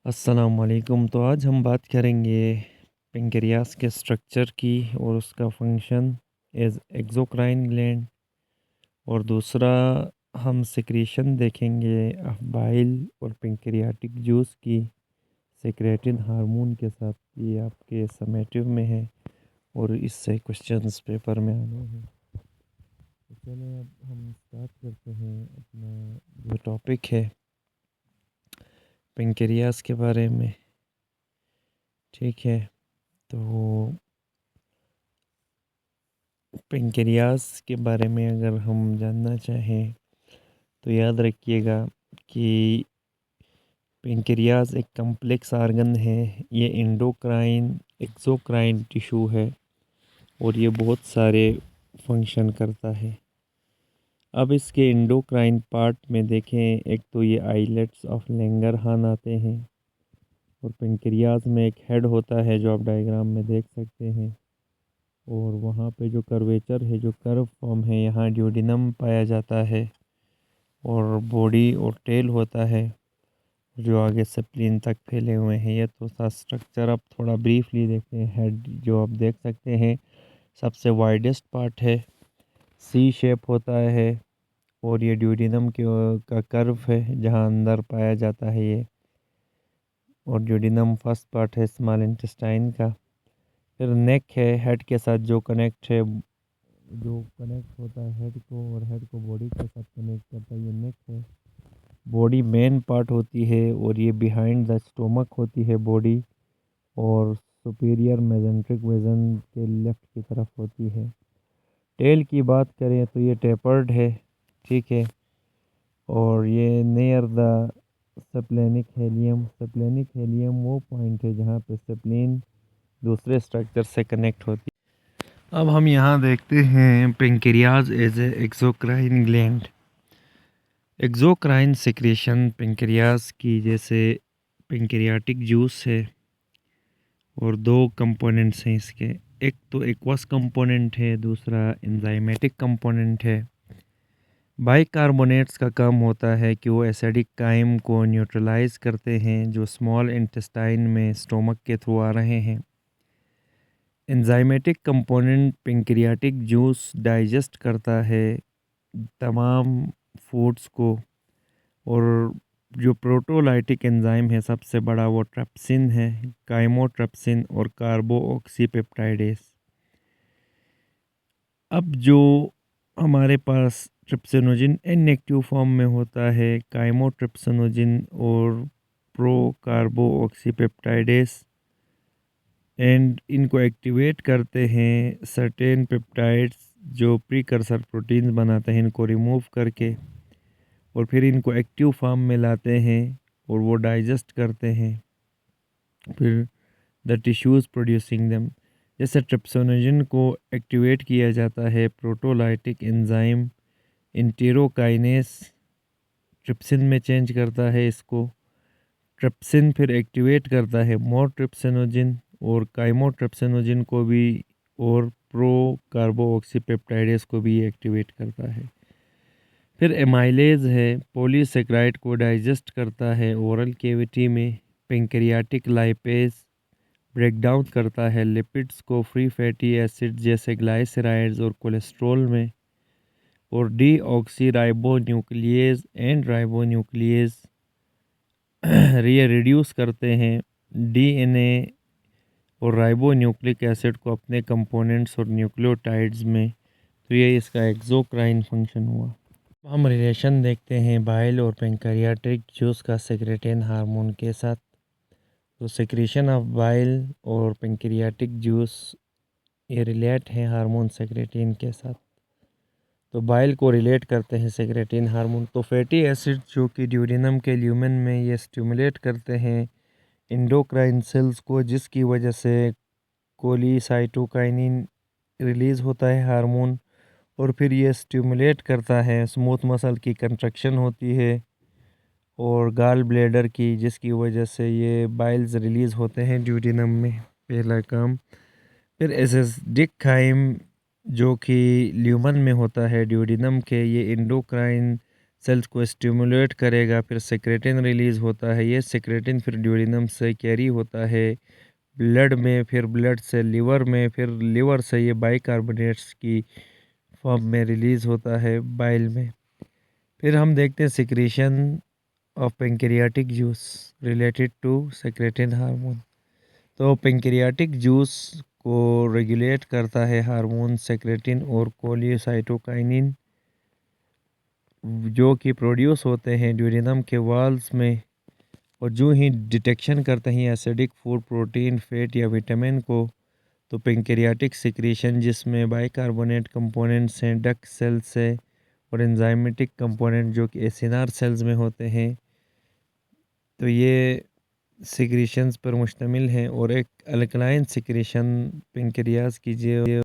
अस्सलामुअलैकुम। तो आज हम बात करेंगे पेंक्रियास के स्ट्रक्चर की और उसका फंक्शन एज एक्सोक्राइन ग्लैंड। और दूसरा हम सिक्रीशन देखेंगे ऑफ बाइल और पेंक्रियाटिक जूस की सेक्रेटिन हार्मोन के साथ। ये आपके समेटिव में है और इससे क्वेश्चंस पेपर में आने हैं। तो चलें अब हम स्टार्ट करते हैं अपना जो टॉपिक है पेंक्रियास के बारे में। ठीक है, तो पेंक्रियास के बारे में अगर हम जानना चाहें तो याद रखिएगा कि पेंक्रियास एक कम्प्लेक्स आर्गन है। ये एंडोक्राइन एक्सोक्राइन टिश्यू है और ये बहुत सारे फंक्शन करता है। अब इसके एंडोक्राइन पार्ट में देखें, एक तो ये आइलेट्स ऑफ लैंगरहान आते हैं और पेंक्रियास में एक हेड होता है जो आप डायग्राम में देख सकते हैं। और वहाँ पे जो कर्वेचर है, जो कर्व फॉर्म है, यहाँ ड्यूडिनम पाया जाता है और बॉडी और टेल होता है जो आगे से स्प्लीन तक फैले हुए हैं। ये तो था स्ट्रक्चर। अब थोड़ा ब्रीफली देखते हैं। हेड जो आप देख सकते हैं सबसे वाइडेस्ट पार्ट है, सी शेप होता है और ये ड्यूडिनम के का कर्व है जहाँ अंदर पाया जाता है ये। और ड्यूडिनम फर्स्ट पार्ट है स्मॉल इंटेस्टाइन का। फिर नेक है, हेड के साथ जो कनेक्ट है, जो कनेक्ट होता है हेड को और हेड को बॉडी के साथ कनेक्ट करता है, ये नेक है। बॉडी मेन पार्ट होती है और ये बिहाइंड द स्टोमक होती है बॉडी, और सुपीरियर मेजेंट्रिक वेजन के लेफ्ट की तरफ होती है। टेल की बात करें तो ये टेपर्ड है, ठीक है, और ये नियर द सेप्लेनिक हेलियम। सेप्लेनिक हेलियम वो पॉइंट है जहाँ पे सेप्लिन दूसरे स्ट्रक्चर से कनेक्ट होती है। अब हम यहाँ देखते हैं pancreas as a exocrine gland. Exocrine secretion pancreas की, जैसे पेंक्रियाटिक जूस है और दो कंपोनेंट्स हैं इसके। एक तो एक्वस कंपोनेंट है, दूसरा एंजाइमेटिक कंपोनेंट है। बाइकार्बोनेट्स का काम होता है कि वो एसिडिक काइम को न्यूट्रलाइज करते हैं जो स्मॉल इंटेस्टाइन में स्टोमक के थ्रू आ रहे हैं। Enzymatic component pancreatic juice digest करता है तमाम फूड्स को। और जो प्रोटोलाइटिक एंजाइम है सबसे बड़ा वो ट्रिप्सिन है, काइमोट्रिप्सिन और कार्बोऑक्सीपेप्टाइडेस। अब जो हमारे पास ट्रिप्सिनोजिन इनएक्टिव फॉर्म में होता है, काइमोट्रिप्सिनोजिन और प्रो कार्बोऑक्सीपेप्टाइडेस, एंड इनको एक्टिवेट करते हैं सर्टेन पेप्टाइड्स जो प्रीकर्सर प्रोटीन्स बनाते हैं, इनको रिमूव करके, और फिर इनको एक्टिव फॉर्म में लाते हैं और वो डाइजेस्ट करते हैं फिर द टिश्यूज़ प्रोड्यूसिंग देम। जैसे ट्रिप्सिनोजन को एक्टिवेट किया जाता है प्रोटोलाइटिक एंजाइम इंटेरोकाइनेस, ट्रिप्सिन में चेंज करता है इसको। ट्रिप्सिन फिर एक्टिवेट करता है मोर ट्रिप्सिनोजिन और काइमोट्रिप्सिनोजिन को भी, और प्रो कार्बोऑक्सीपेप्टाइडेस को भी एक्टिवेट करता है। फिर एमाइलेज है, पॉलीसेक्राइड को डाइजेस्ट करता है ओरल कैविटी में। पेंक्रियाटिक लाइपेज ब्रेक डाउन करता है लिपिड्स को फ्री फैटी एसिड जैसे ग्लाइसराइड्स और कोलेस्ट्रॉल में। और D oxy ribonuclease and ribonuclease ये रिड्यूस करते हैं डीएनए और राइबोन्यूक्लिक एसिड को अपने कंपोनेंट्स और न्यूक्लियोटाइड्स में। तो ये इसका एक्सोक्राइन फंक्शन हुआ। हम रिलेशन देखते हैं बाइल और पेंक्रियाटिक जूस का सेक्रेटिन हार्मोन के साथ। तो सेक्रेशन ऑफ बाइल और पेंक्रियाटिक जूस ये रिलेट हैं हार्मोन सेक्रेटिन के साथ। तो बाइल को रिलेट करते हैं सेक्रेटिन हार्मोन। तो फैटी एसिड जो कि ड्यूडेनम के ल्यूमेन में ये स्टिमुलेट करते हैं एंडोक्राइन सेल्स को, जिसकी वजह से कोलीसाइटोकाइनिन रिलीज़ होता है हार्मोन, और फिर ये स्टिमुलेट करता है स्मूथ मसल की कंट्रक्शन होती है और गाल ब्लैडर की, जिसकी वजह से ये बाइल्स रिलीज़ होते हैं ड्यूडेनम में। पहला काम। फिर एसिडिक काइम जो कि ल्यूमन में होता है ड्यूडेनम के, ये एंडोक्राइन सेल्स को स्टिमुलेट करेगा, फिर सेक्रेटिन रिलीज़ होता है। ये सेक्रेटिन फिर ड्यूरेनम से कैरी होता है ब्लड में, फिर ब्लड से लिवर में, फिर लिवर से ये बाइकार्बोनेट्स की फॉर्म में रिलीज़ होता है बाइल में। फिर हम देखते हैं secretion of pancreatic juice related to secretin hormone. तो पेंक्रियाटिक जूस को रेगुलेट करता है हार्मोन सेक्रेटिन और कोलियोसाइटोकाइनिन, जो कि प्रोड्यूस होते हैं ड्यूरेनम के वॉल्स में, और जो ही डिटेक्शन करते हैं एसिडिक फूड, प्रोटीन, फैट या विटामिन को। तो पेंक्रियाटिक सिक्रीशन जिसमें बाइकार्बोनेट कंपोनेंट्स हैं डक्ट सेल से, और एंजाइमेटिक कंपोनेंट जो कि एसिनार सेल्स में होते हैं, तो ये सिक्रीशंस पर मुश्तमिल हैं। और एक अल्कलाइन सिक्रीशन पेंक्रियाज की जो